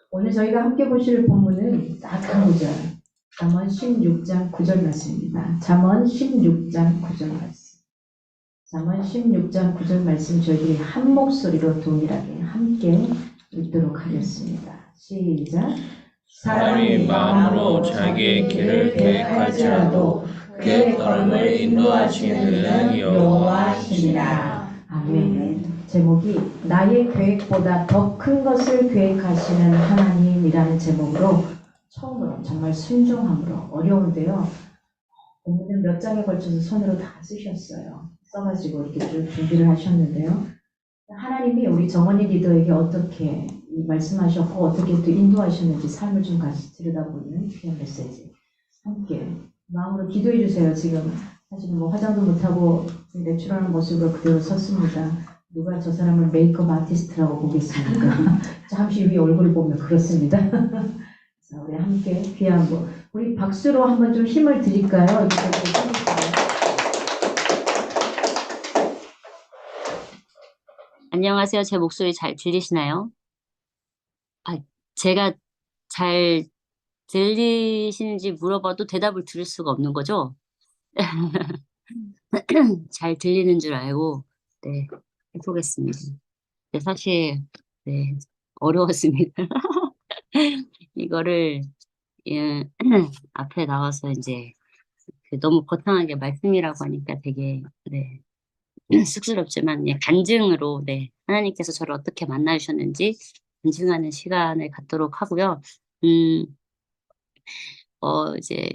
오늘 저희가 함께 보실 본문은 딱 한 구절, 잠언 16장 9절 말씀입니다. 잠언 16장 9절 말씀. 잠언 16장 9절 말씀 저희들이 한 목소리로 동일하게 함께 읽도록 하겠습니다. 시작. 사람이 마음으로 자기의 길을 계획할지라도 그의 걸음을 인도하시는 여호와시니라. 아멘. 제목이 나의 계획보다 더 큰 것을 계획하시는 하나님이라는 제목으로 처음으로 정말 순종함으로 어려운데요. 본문은 몇 장에 걸쳐서 손으로 다 쓰셨어요. 써가지고 이렇게 좀 준비를 하셨는데요. 하나님이 우리 정원이 리더에게 어떻게 말씀하셨고 어떻게 또 인도하셨는지 삶을 좀 같이 들여다보는 귀한 메시지 함께 마음으로 기도해 주세요. 지금 사실은 뭐 화장도 못하고 내추럴한 모습으로 그대로 섰습니다. 누가 저 사람을 메이크업 아티스트라고 보겠습니까? 잠시 후에 얼굴을 보면 그렇습니다. 자, 우리 함께 귀한 거 우리 박수로 한번 좀 힘을 드릴까요? 안녕하세요. 제 목소리 잘 들리시나요? 제가 잘 들리시는지 물어봐도 대답을 들을 수가 없는 거죠? 잘 들리는 줄 알고, 네, 해보겠습니다. 네, 사실, 네, 어려웠습니다. 이거를, 예, 앞에 나와서 이제, 너무 거창하게 말씀이라고 하니까 되게, 네, 쑥스럽지만, 예, 간증으로, 네, 하나님께서 저를 어떻게 만나주셨는지 간증하는 시간을 갖도록 하고요. 이제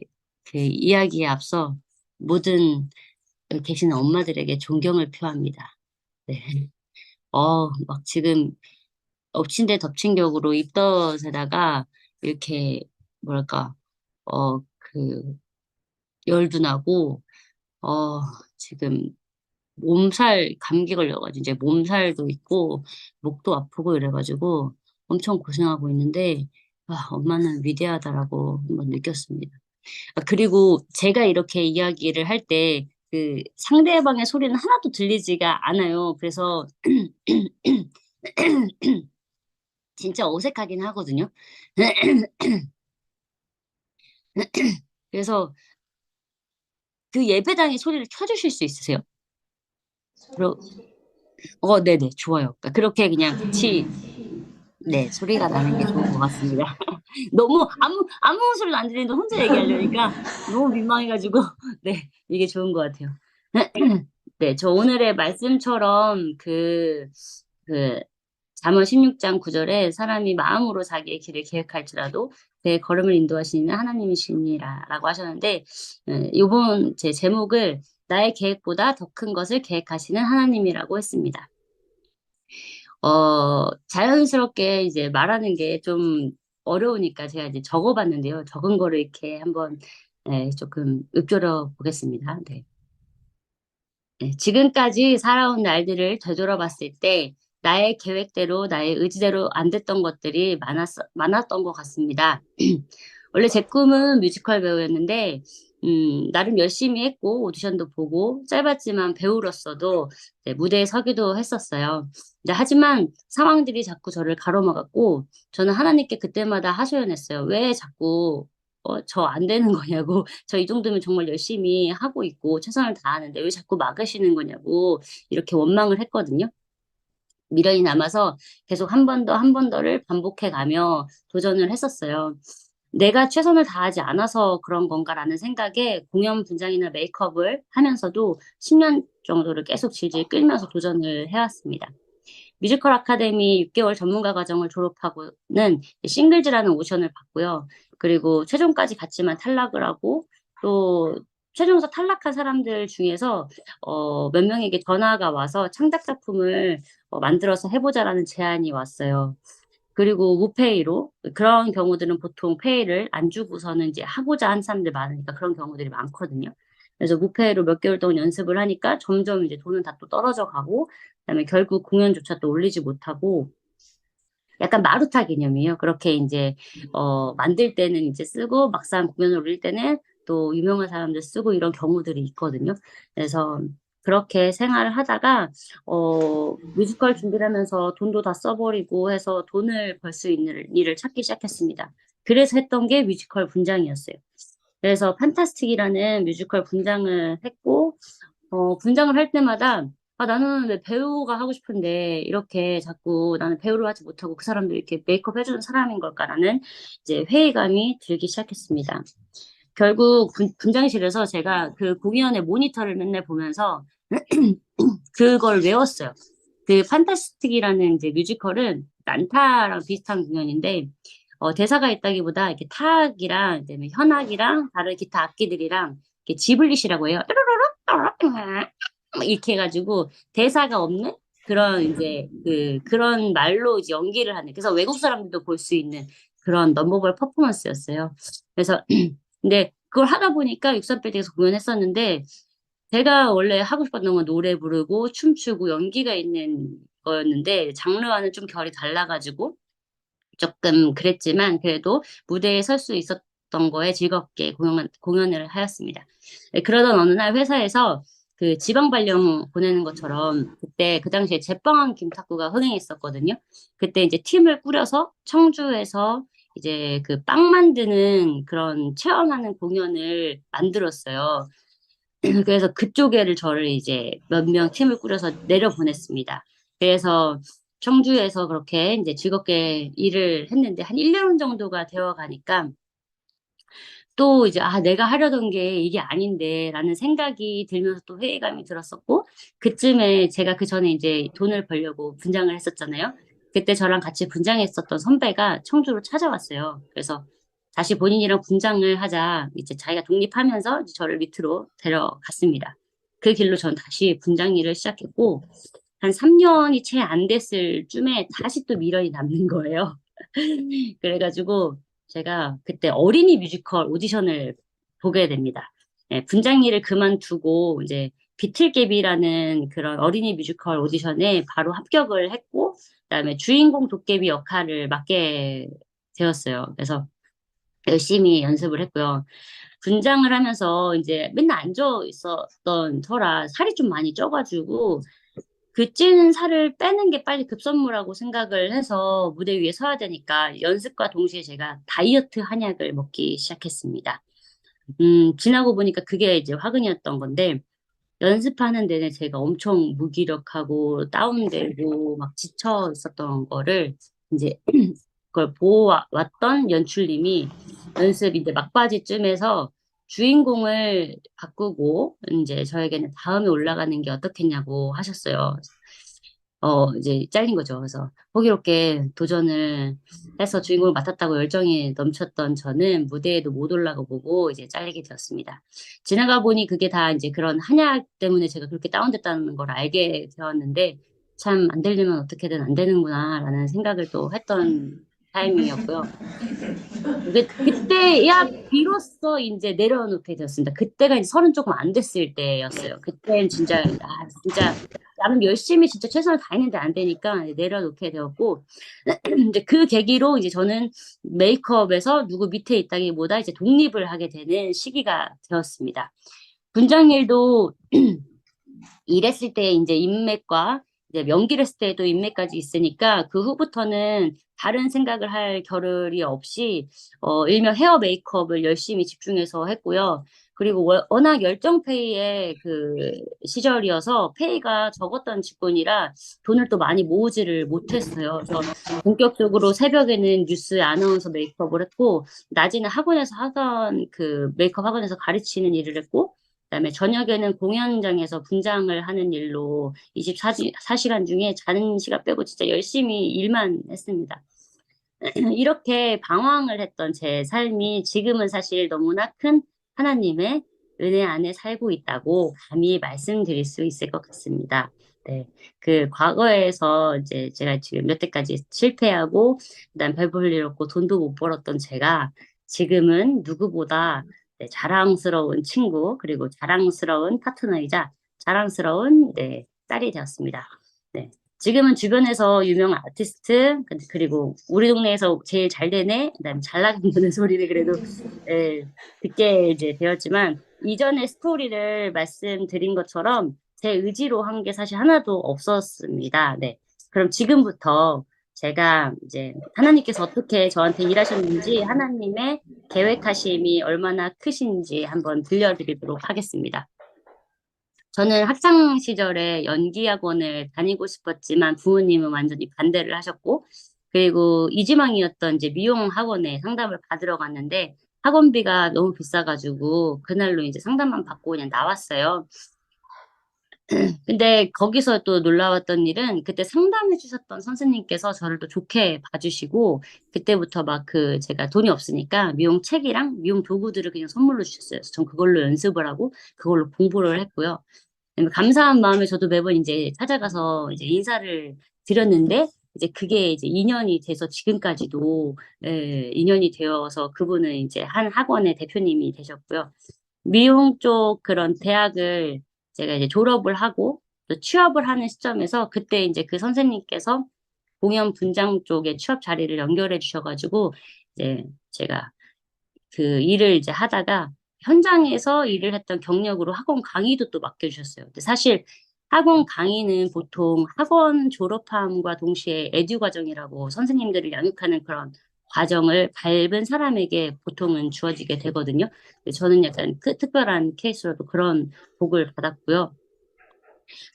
그 이야기에 앞서 모든 여기 계시는 엄마들에게 존경을 표합니다. 네. 막 지금 엎친 데 덮친 격으로 입덧에다가 이렇게 뭐랄까, 그 열도 나고, 지금 몸살 감기 걸려가지고 이제 몸살도 있고 목도 아프고 이래가지고 엄청 고생하고 있는데, 엄마는 위대하다라고 한번 느꼈습니다. 그리고 제가 이렇게 이야기를 할 때 그 상대방의 소리는 하나도 들리지가 않아요. 그래서 진짜 어색하긴 하거든요. 그래서 그 예배당의 소리를 켜주실 수 있으세요? 네네, 좋아요. 그러니까 그렇게 그냥 같이, 네, 소리가 나는 게 좋은 것 같습니다. 너무 아무 소리도 안 들리는데 혼자 얘기하려니까 너무 민망해가지고, 네, 이게 좋은 것 같아요. 네, 저 오늘의 말씀처럼 그 잠언 16장 9절에 사람이 마음으로 자기의 길을 계획할지라도 그 걸음을 인도하시는 하나님이시니라라고 하셨는데, 이번 제 제목을 나의 계획보다 더 큰 것을 계획하시는 하나님이라고 했습니다. 자연스럽게 이제 말하는 게 좀 어려우니까 제가 이제 적어봤는데요. 적은 거를 이렇게 한번, 조금 읊조려 보겠습니다. 네. 네, 지금까지 살아온 날들을 되돌아봤을 때 나의 계획대로 나의 의지대로 안 됐던 것들이 많았던 것 같습니다. 원래 제 꿈은 뮤지컬 배우였는데, 나름 열심히 했고 오디션도 보고 짧았지만 배우로서도 이제 무대에 서기도 했었어요. 하지만 상황들이 자꾸 저를 가로막았고 저는 하나님께 그때마다 하소연했어요. 왜 자꾸 저 안 되는 거냐고. 저 이 정도면 정말 열심히 하고 있고 최선을 다하는데 왜 자꾸 막으시는 거냐고 이렇게 원망을 했거든요. 미련이 남아서 계속 한 번 더 한 번 더를 반복해 가며 도전을 했었어요. 내가 최선을 다하지 않아서 그런 건가라는 생각에 공연 분장이나 메이크업을 하면서도 10년 정도를 계속 질질 끌면서 도전을 해왔습니다. 뮤지컬 아카데미 6개월 전문가 과정을 졸업하고는 싱글즈라는 오디션을 봤고요. 그리고 최종까지 갔지만 탈락을 하고 또 최종에서 탈락한 사람들 중에서 몇 명에게 전화가 와서 창작 작품을 만들어서 해보자라는 제안이 왔어요. 그리고 무페이로 그런 경우들은 보통 페이를 안 주고서는 이제 하고자 한 사람들 많으니까 그런 경우들이 많거든요. 그래서 무페이로 몇 개월 동안 연습을 하니까 점점 이제 돈은 다 또 떨어져 가고 그다음에 결국 공연조차 또 올리지 못하고 약간 마루타 개념이에요. 그렇게 이제 만들 때는 이제 쓰고 막상 공연을 올릴 때는 또 유명한 사람들 쓰고 이런 경우들이 있거든요. 그래서 그렇게 생활을 하다가 뮤지컬 준비를 하면서 돈도 다 써버리고 해서 돈을 벌 수 있는 일을 찾기 시작했습니다. 그래서 했던 게 뮤지컬 분장이었어요. 그래서 판타스틱이라는 뮤지컬 분장을 했고 분장을 할 때마다 나는 왜 배우가 하고 싶은데 이렇게 자꾸 나는 배우를 하지 못하고 그 사람도 이렇게 메이크업 해주는 사람인 걸까라는 이제 회의감이 들기 시작했습니다. 결국 분장실에서 제가 그 공연의 모니터를 맨날 보면서 그걸 외웠어요. 그 판타스틱이라는 이제 뮤지컬은 난타랑 비슷한 공연인데 대사가 있다기보다 이렇게 타악이랑 그다음에 현악이랑 다른 기타 악기들이랑 이렇게 지블릿이라고 해요. 이렇게 해가지고 대사가 없는 그런 이제 그런 말로 이제 연기를 하는 그래서 외국 사람들도 볼 수 있는 그런 넘버벌 퍼포먼스였어요. 그래서 근데 그걸 하다 보니까 63빌딩에서 공연했었는데 제가 원래 하고 싶었던 건 노래 부르고 춤추고 연기가 있는 거였는데 장르와는 좀 결이 달라가지고 조금 그랬지만 그래도 무대에 설 수 있었던 거에 즐겁게 공연을 하였습니다. 네, 그러던 어느 날 회사에서 그 지방 발령 보내는 것처럼 그때 그 당시에 제빵한 김탁구가 흥행했었거든요. 그때 이제 팀을 꾸려서 청주에서 이제 그 빵 만드는 그런 체험하는 공연을 만들었어요. 그래서 그쪽에를 저를 이제 몇 명 팀을 꾸려서 내려보냈습니다. 그래서 청주에서 그렇게 이제 즐겁게 일을 했는데 한 1년 정도가 되어 가니까 또 이제 내가 하려던 게 이게 아닌데라는 생각이 들면서 또 회의감이 들었었고 그쯤에 제가 그 전에 이제 돈을 벌려고 분장을 했었잖아요. 그때 저랑 같이 분장했었던 선배가 청주로 찾아왔어요. 그래서 다시 본인이랑 분장을 하자. 이제 자기가 독립하면서 이제 저를 밑으로 데려갔습니다. 그 길로 전 다시 분장 일을 시작했고 한 3년이 채 안 됐을 쯤에 다시 또 미련이 남는 거예요. 그래가지고 제가 그때 어린이 뮤지컬 오디션을 보게 됩니다. 예, 분장 일을 그만두고 이제 비틀개비라는 그런 어린이 뮤지컬 오디션에 바로 합격을 했고 그다음에 주인공 도깨비 역할을 맡게 되었어요. 그래서 열심히 연습을 했고요. 분장을 하면서 이제 맨날 앉아 있었던 터라 살이 좀 많이 쪄가지고 그 찐 살을 빼는 게 빨리 급선무라고 생각을 해서 무대 위에 서야 되니까 연습과 동시에 제가 다이어트 한약을 먹기 시작했습니다. 지나고 보니까 그게 이제 화근이었던 건데 연습하는 내내 제가 엄청 무기력하고 다운되고 막 지쳐 있었던 거를 이제 그걸 보아왔던 연출님이 연습 이제 막바지쯤에서 주인공을 바꾸고 이제 저에게는 다음에 올라가는 게 어떻겠냐고 하셨어요. 이제 잘린 거죠. 그래서 호기롭게 도전을 해서 주인공을 맡았다고 열정이 넘쳤던 저는 무대에도 못 올라가 보고 이제 잘리게 되었습니다. 지나가 보니 그게 다 이제 그런 한약 때문에 제가 그렇게 다운됐다는 걸 알게 되었는데 참 안 되려면 어떻게든 안 되는구나라는 생각을 또 했던 타이밍이었고요. 그때야 비로소 이제 내려놓게 되었습니다. 그때가 이제 30 조금 안 됐을 때였어요. 그때는 진짜 진짜 나름 열심히 진짜 최선을 다했는데 안 되니까 내려놓게 되었고 이제 그 계기로 이제 저는 메이크업에서 누구 밑에 있다기보다 이제 독립을 하게 되는 시기가 되었습니다. 분장일도 일했을 때 이제 인맥과 이제 명기를 했을 때도 인맥까지 있으니까 그 후부터는 다른 생각을 할 겨를이 없이 일명 헤어 메이크업을 열심히 집중해서 했고요. 그리고 워낙 열정페이의 그 시절이어서 페이가 적었던 직군이라 돈을 또 많이 모으지를 못했어요. 그래서 본격적으로 새벽에는 뉴스 아나운서 메이크업을 했고 낮에는 학원에서 하던 그 메이크업 학원에서 가르치는 일을 했고 그다음에 저녁에는 공연장에서 분장을 하는 일로 24시간 중에 자는 시간 빼고 진짜 열심히 일만 했습니다. 이렇게 방황을 했던 제 삶이 지금은 사실 너무나 큰 하나님의 은혜 안에 살고 있다고 감히 말씀드릴 수 있을 것 같습니다. 네, 그 과거에서 이제 제가 지금 몇 대까지 실패하고 그다음 별 볼 일 없고 돈도 못 벌었던 제가 지금은 누구보다 네, 자랑스러운 친구 그리고 자랑스러운 파트너이자 자랑스러운 네, 딸이 되었습니다. 네. 지금은 주변에서 유명 아티스트 그리고 우리 동네에서 제일 잘 되네 그다음에 잘 나간다는 소리를 그래도 듣게 이제 되었지만 이전의 스토리를 말씀드린 것처럼 제 의지로 한 게 사실 하나도 없었습니다. 네. 그럼 지금부터 제가 이제 하나님께서 어떻게 저한테 일하셨는지 하나님의 계획하심이 얼마나 크신지 한번 들려드리도록 하겠습니다. 저는 학창 시절에 연기학원을 다니고 싶었지만 부모님은 완전히 반대를 하셨고, 그리고 이지망이었던 이제 미용 학원에 상담을 받으러 갔는데 학원비가 너무 비싸가지고 그날로 이제 상담만 받고 그냥 나왔어요. 근데 거기서 또 놀라웠던 일은 그때 상담해 주셨던 선생님께서 저를 또 좋게 봐주시고 그때부터 막 그 제가 돈이 없으니까 미용 책이랑 미용 도구들을 그냥 선물로 주셨어요. 그래서 전 그걸로 연습을 하고 그걸로 공부를 했고요. 감사한 마음에 저도 매번 이제 찾아가서 이제 인사를 드렸는데 이제 그게 이제 인연이 돼서 지금까지도 인연이 되어서 그분은 이제 한 학원의 대표님이 되셨고요. 미용 쪽 그런 대학을 제가 이제 졸업을 하고 또 취업을 하는 시점에서 그때 이제 그 선생님께서 공연 분장 쪽에 취업 자리를 연결해 주셔가지고 이제 제가 그 일을 이제 하다가 현장에서 일을 했던 경력으로 학원 강의도 또 맡겨주셨어요. 근데 사실 학원 강의는 보통 학원 졸업함과 동시에 에듀 과정이라고 선생님들을 양육하는 그런 과정을 밟은 사람에게 보통은 주어지게 되거든요. 근데 저는 약간 특별한 케이스로도 그런 복을 받았고요.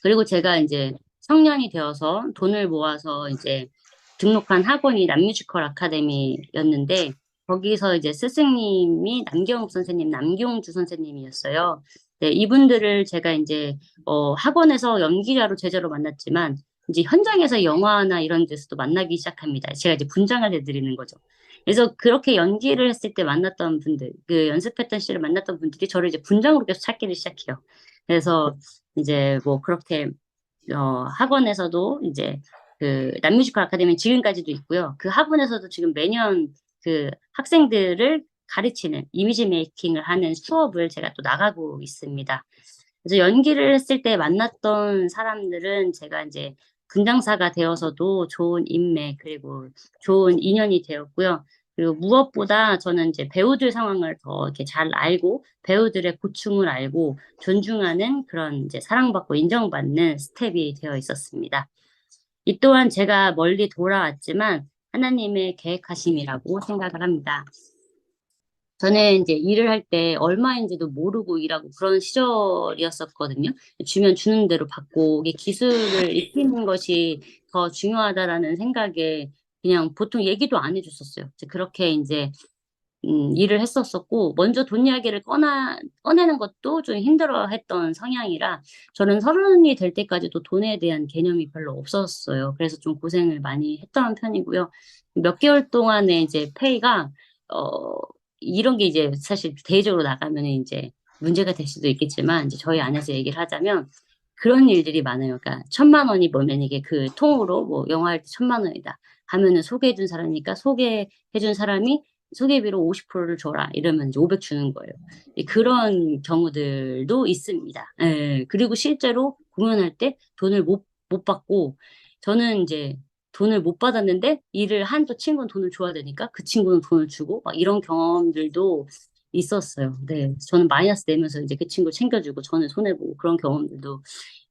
그리고 제가 이제 청년이 되어서 돈을 모아서 이제 등록한 학원이 남뮤지컬 아카데미였는데 거기서 이제 스승님이 남경욱 선생님, 남경주 선생님이었어요. 네, 이분들을 제가 이제 학원에서 연기자로 제자로 만났지만 이제 현장에서 영화나 이런 데서도 만나기 시작합니다. 제가 이제 분장을 해드리는 거죠. 그래서 그렇게 연기를 했을 때 만났던 분들, 그 연습했던 시를 만났던 분들이 저를 이제 분장으로 계속 찾기를 시작해요. 그래서 이제 뭐 그렇게 학원에서도 이제 그 남뮤지컬 아카데미 지금까지도 있고요. 그 학원에서도 지금 매년 그 학생들을 가르치는 이미지 메이킹을 하는 수업을 제가 또 나가고 있습니다. 그래서 연기를 했을 때 만났던 사람들은 제가 이제 분장사가 되어서도 좋은 인맥 그리고 좋은 인연이 되었고요. 그리고 무엇보다 저는 이제 배우들 상황을 더 이렇게 잘 알고 배우들의 고충을 알고 존중하는 그런 이제 사랑받고 인정받는 스텝이 되어 있었습니다. 이 또한 제가 멀리 돌아왔지만 하나님의 계획하심이라고 생각을 합니다. 저는 이제 일을 할 때 얼마인지도 모르고 일하고 그런 시절이었었거든요. 주면 주는 대로 받고 이게 기술을 익히는 것이 더 중요하다라는 생각에 그냥 보통 얘기도 안 해줬었어요. 이제 그렇게 이제 일을 했었었고 먼저 돈 이야기를 꺼내는 것도 좀 힘들어했던 성향이라 저는 서른이 될 때까지도 돈에 대한 개념이 별로 없었어요. 그래서 좀 고생을 많이 했던 편이고요. 몇 개월 동안에 이제 페이가 어 이런 게 이제 사실 대외적으로 나가면 이제 문제가 될 수도 있겠지만 이제 저희 안에서 얘기를 하자면 그런 일들이 많아요. 그러니까 1,000만 원이 뭐면 이게 그 통으로 뭐 영화할 때 1,000만 원이다 하면은 소개해준 사람이니까 소개해준 사람이 소개비로 50%를 줘라 이러면 이제 500 주는 거예요. 그런 경우들도 있습니다. 예, 그리고 실제로 공연할 때 돈을 못 받고 저는 이제 돈을 못 받았는데 일을 한 또 친구는 돈을 줘야 되니까 그 친구는 돈을 주고 막 이런 경험들도 있었어요. 네, 저는 마이너스 내면서 이제 그 친구 챙겨주고 저는 손해보고 그런 경험들도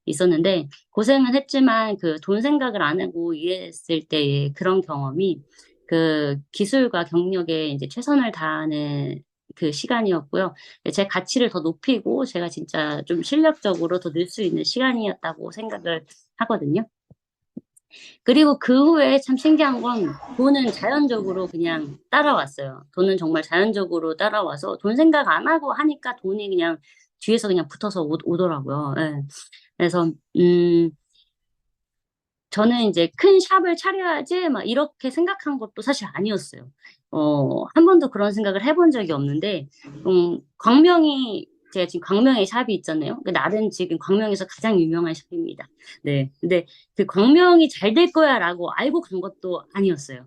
있었는데 고생은 했지만 그 돈 생각을 안 하고 일했을 때의 그런 경험이 그 기술과 경력에 이제 최선을 다하는 그 시간이었고요. 제 가치를 더 높이고 제가 진짜 좀 실력적으로 더 늘 수 있는 시간이었다고 생각을 하거든요. 그리고 그 후에 참 신기한 건 돈은 자연적으로 그냥 따라왔어요. 돈은 정말 자연적으로 따라와서 돈 생각 안 하고 하니까 돈이 그냥 뒤에서 그냥 붙어서 오더라고요. 예. 그래서 저는 이제 큰 샵을 차려야지 막 이렇게 생각한 것도 사실 아니었어요. 한 번도 그런 생각을 해본 적이 없는데, 광명이, 제가 지금 광명에 샵이 있잖아요. 나는 지금 광명에서 가장 유명한 샵입니다. 네. 근데 그 광명이 잘 될 거야라고 알고 간 것도 아니었어요.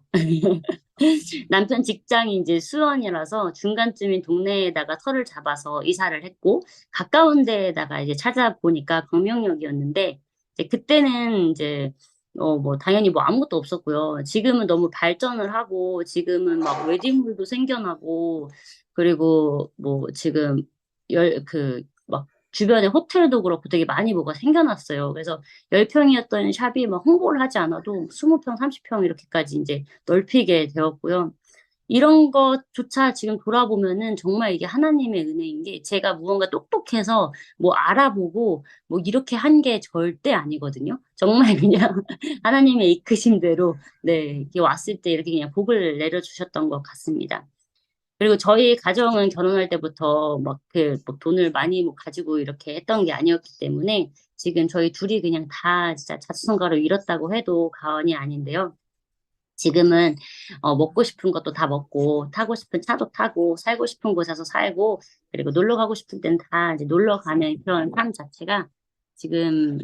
남편 직장이 이제 수원이라서 중간쯤인 동네에다가 터를 잡아서 이사를 했고, 가까운 데에다가 이제 찾아보니까 광명역이었는데, 이제 그때는 이제 뭐 당연히 뭐 아무것도 없었고요. 지금은 너무 발전을 하고 지금은 막 웨딩홀도 생겨나고 그리고 뭐 지금 열 그 막 주변에 호텔도 그렇고 되게 많이 뭐가 생겨났어요. 그래서 10평이었던 샵이 막 홍보를 하지 않아도 20평, 30평 이렇게까지 이제 넓히게 되었고요. 이런 것조차 지금 돌아보면은 정말 이게 하나님의 은혜인 게 제가 무언가 똑똑해서 뭐 알아보고 뭐 이렇게 한 게 절대 아니거든요. 정말 그냥 하나님의 이끄심대로 네, 이렇게 왔을 때 이렇게 그냥 복을 내려주셨던 것 같습니다. 그리고 저희 가정은 결혼할 때부터 막 뭐 돈을 많이 뭐 가지고 이렇게 했던 게 아니었기 때문에 지금 저희 둘이 그냥 다 진짜 자수성가로 이뤘다고 해도 과언이 아닌데요. 지금은 먹고 싶은 것도 다 먹고 타고 싶은 차도 타고 살고 싶은 곳에서 살고 그리고 놀러 가고 싶을 땐 다 이제 놀러 가는 그런 삶 자체가 지금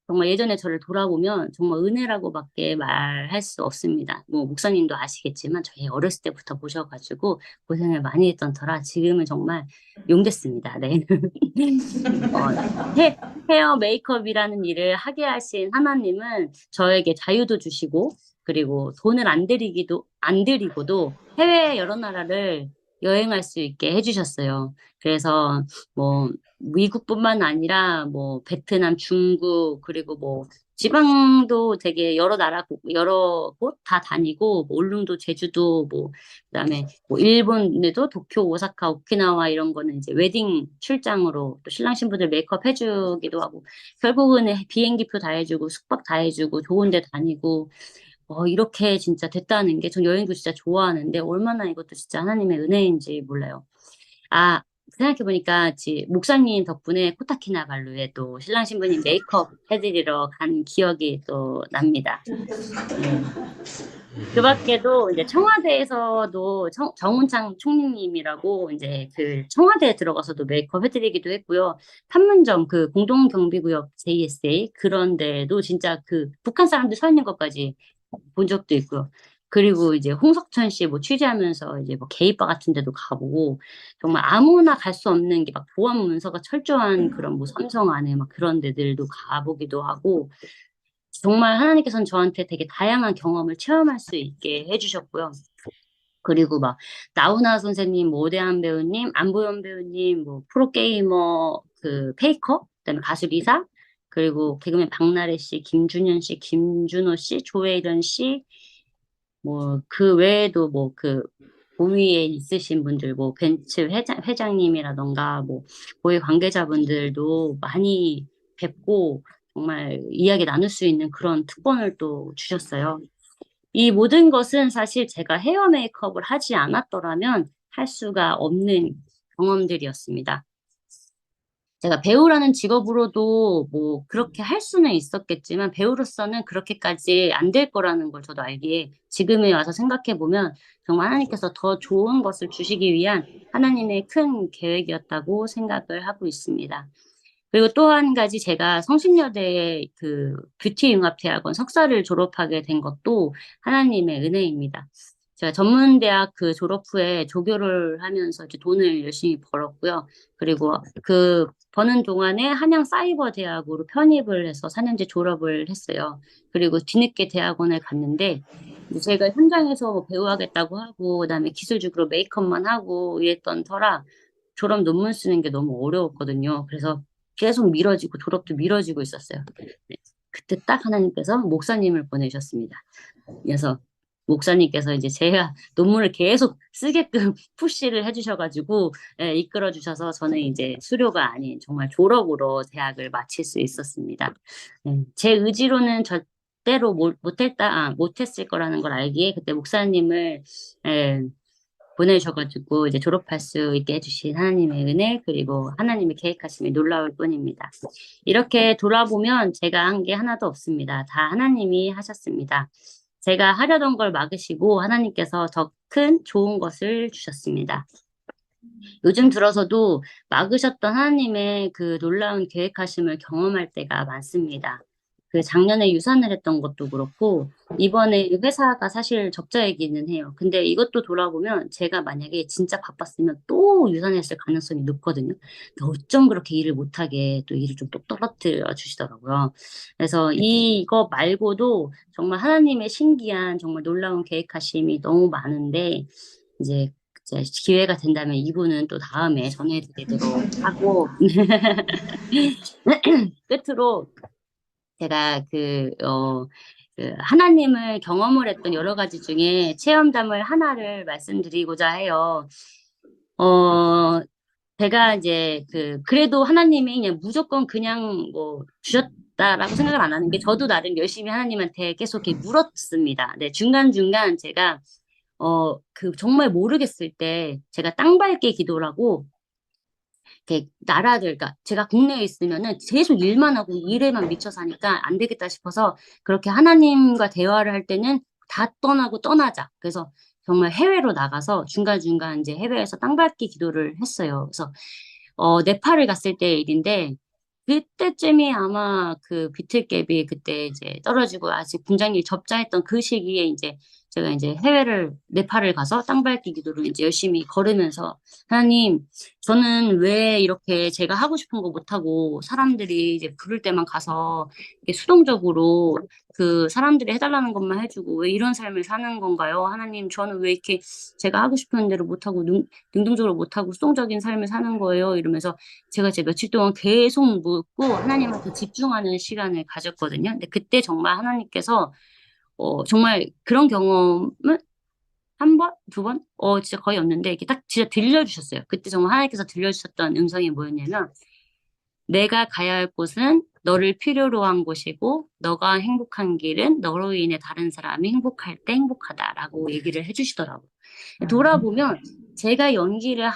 정말 예전에 저를 돌아보면 정말 은혜라고밖에 말할 수 없습니다. 뭐 목사님도 아시겠지만 저희 어렸을 때부터 보셔가지고 고생을 많이 했던 터라 지금은 정말 용됐습니다. 네. 헤어 메이크업이라는 일을 하게 하신 하나님은 저에게 자유도 주시고 그리고 돈을 안 들이고도 해외 여러 나라를 여행할 수 있게 해주셨어요. 그래서 뭐 미국뿐만 아니라 뭐 베트남, 중국 그리고 뭐 지방도 되게 여러 나라 여러 곳 다 다니고 뭐 울릉도, 제주도 뭐 그다음에 뭐 일본에도 도쿄, 오사카, 오키나와 이런 거는 이제 웨딩 출장으로 또 신랑 신부들 메이크업 해주기도 하고 결국은 비행기표 다 해주고 숙박 다 해주고 좋은 데 다니고 이렇게 진짜 됐다는 게 전 여행도 진짜 좋아하는데 얼마나 이것도 진짜 하나님의 은혜인지 몰라요. 아, 생각해보니까 목사님 덕분에 코타키나발루에 또 신랑 신부님 메이크업 해드리러 간 기억이 또 납니다. 네. 그 밖에도 이제 청와대에서도 정운창 총리님이라고 이제 그 청와대에 들어가서도 메이크업 해드리기도 했고요. 판문점 그 공동경비구역 JSA 그런 데도 진짜 그 북한 사람들 서 있는 것까지 본 적도 있고요. 그리고 이제 홍석천 씨 뭐 취재하면서 이제 뭐 게이바 같은 데도 가보고 정말 아무나 갈 수 없는 게 막 보안 문서가 철저한 그런 뭐 삼성 안에 막 그런 데들도 가보기도 하고 정말 하나님께서는 저한테 되게 다양한 경험을 체험할 수 있게 해주셨고요. 그리고 막 나훈아 선생님, 뭐 오대한 배우님, 안보현 배우님, 뭐 프로게이머 그 페이커, 그다음에 가수 리사, 그리고 개그맨 박나래 씨, 김준현 씨, 김준호 씨, 조혜련 씨, 뭐 그 외에도 뭐 그 고위에 있으신 분들, 뭐 벤츠 회장님이라던가 뭐 고위 관계자분들도 많이 뵙고 정말 이야기 나눌 수 있는 그런 특권을 또 주셨어요. 이 모든 것은 사실 제가 헤어 메이크업을 하지 않았더라면 할 수가 없는 경험들이었습니다. 제가 배우라는 직업으로도 뭐 그렇게 할 수는 있었겠지만 배우로서는 그렇게까지 안 될 거라는 걸 저도 알기에 지금에 와서 생각해 보면 정말 하나님께서 더 좋은 것을 주시기 위한 하나님의 큰 계획이었다고 생각을 하고 있습니다. 그리고 또 한 가지 제가 성신여대의 그 뷰티융합대학원 석사를 졸업하게 된 것도 하나님의 은혜입니다. 제가 전문대학 그 졸업 후에 조교를 하면서 이제 돈을 열심히 벌었고요. 그리고 그 버는 동안에 한양사이버대학으로 편입을 해서 4년제 졸업을 했어요. 그리고 뒤늦게 대학원을 갔는데 이제 제가 현장에서 뭐 배우하겠다고 하고 그다음에 기술적으로 메이크업만 하고 이랬던 터라 졸업 논문 쓰는 게 너무 어려웠거든요. 그래서 계속 미뤄지고 졸업도 미뤄지고 있었어요. 네. 그때 딱 하나님께서 목사님을 보내셨습니다. 그래서 목사님께서 이제 제가 논문을 계속 쓰게끔 푸시를 해주셔가지고 이끌어 주셔서 저는 이제 수료가 아닌 정말 졸업으로 대학을 마칠 수 있었습니다. 제 의지로는 절대로 못했을 거라는 걸 알기에 그때 목사님을 보내주셔가지고 이제 졸업할 수 있게 해주신 하나님의 은혜 그리고 하나님의 계획하심이 놀라울 뿐입니다. 이렇게 돌아보면 제가 한 게 하나도 없습니다. 다 하나님이 하셨습니다. 제가 하려던 걸 막으시고 하나님께서 더 큰 좋은 것을 주셨습니다. 요즘 들어서도 막으셨던 하나님의 그 놀라운 계획하심을 경험할 때가 많습니다. 그 작년에 유산을 했던 것도 그렇고 이번에 회사가 사실 적자이기는 해요. 근데 이것도 돌아보면 제가 만약에 진짜 바빴으면 또 유산했을 가능성이 높거든요. 근데 어쩜 그렇게 일을 못하게 또 일을 좀 똑 떨어뜨려 주시더라고요. 그래서 이거 말고도 정말 하나님의 신기한 정말 놀라운 계획하심이 너무 많은데 이제 이제 기회가 된다면 이분은 또 다음에 전해드리도록 하고 끝으로 제가 그 하나님을 경험을 했던 여러 가지 중에 체험담을 하나를 말씀드리고자 해요. 제가 이제 그래도 하나님이 그냥 무조건 그냥 뭐 주셨다라고 생각을 안 하는 게 저도 나름 열심히 하나님한테 계속 이렇게 물었습니다. 네, 중간중간 제가 정말 모르겠을 때 제가 땅밟기 기도라고 이렇게 나라들, 그러니까 제가 국내에 있으면은 계속 일만 하고 일에만 미쳐 사니까 안 되겠다 싶어서 그렇게 하나님과 대화를 할 때는 다 떠나고 떠나자. 그래서 정말 해외로 나가서 중간중간 이제 해외에서 땅밟기 기도를 했어요. 그래서 네팔을 갔을 때의 일인데 그때쯤이 아마 그 비틀갭이 그때 이제 떨어지고 아직 분장일 접자했던 그 시기에 이제 제가 이제 네팔을 가서 땅밟기 기도를 이제 열심히 걸으면서 하나님, 저는 왜 이렇게 제가 하고 싶은 거 못하고 사람들이 이제 부를 때만 가서 이렇게 수동적으로 그 사람들이 해달라는 것만 해주고 왜 이런 삶을 사는 건가요? 하나님, 저는 왜 이렇게 제가 하고 싶은 대로 못하고 능동적으로 못하고 수동적인 삶을 사는 거예요? 이러면서 제가 이제 며칠 동안 계속 묻고 하나님한테 집중하는 시간을 가졌거든요. 근데 그때 정말 하나님께서 정말 그런 경험은 한 번, 두 번? 진짜 거의 없는데, 이게 딱 진짜 들려주셨어요. 그때 정말 하나님께서 들려주셨던 음성이 뭐였냐면, 내가 가야 할 곳은 너를 필요로 한 곳이고, 너가 행복한 길은 너로 인해 다른 사람이 행복할 때 행복하다라고 얘기를 해주시더라고요. 돌아보면, 제가 연기를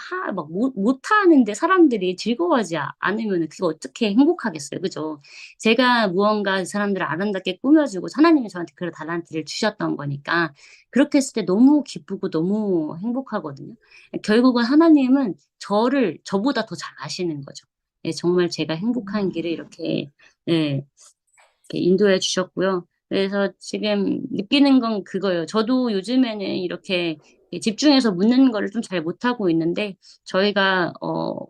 못하는데 사람들이 즐거워하지 않으면 그게 어떻게 행복하겠어요. 그죠? 제가 무언가 사람들을 아름답게 꾸며주고, 하나님이 저한테 그런 달란트를 주셨던 거니까, 그렇게 했을 때 너무 기쁘고 너무 행복하거든요. 결국은 하나님은 저보다 더 잘 아시는 거죠. 예, 정말 제가 행복한 길을 이렇게, 예, 이렇게 인도해 주셨고요. 그래서 지금 느끼는 건 그거예요. 저도 요즘에는 이렇게 집중해서 묻는 거를 좀 잘 못하고 있는데, 저희가,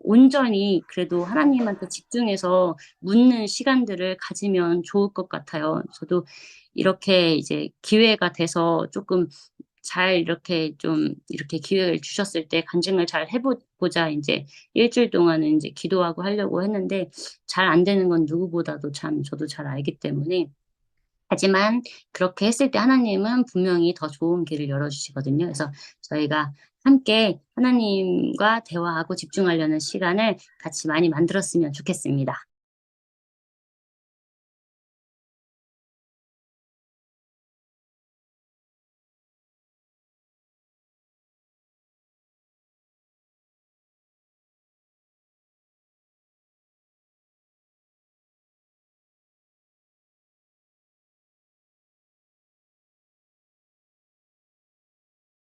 온전히 그래도 하나님한테 집중해서 묻는 시간들을 가지면 좋을 것 같아요. 저도 이렇게 이제 기회가 돼서 조금 잘 이렇게 기회를 주셨을 때 간증을 잘 해보고자 이제 일주일 동안은 이제 기도하고 하려고 했는데 잘 안 되는 건 누구보다도 참 저도 잘 알기 때문에 하지만 그렇게 했을 때 하나님은 분명히 더 좋은 길을 열어주시거든요. 그래서 저희가 함께 하나님과 대화하고 집중하려는 시간을 같이 많이 만들었으면 좋겠습니다.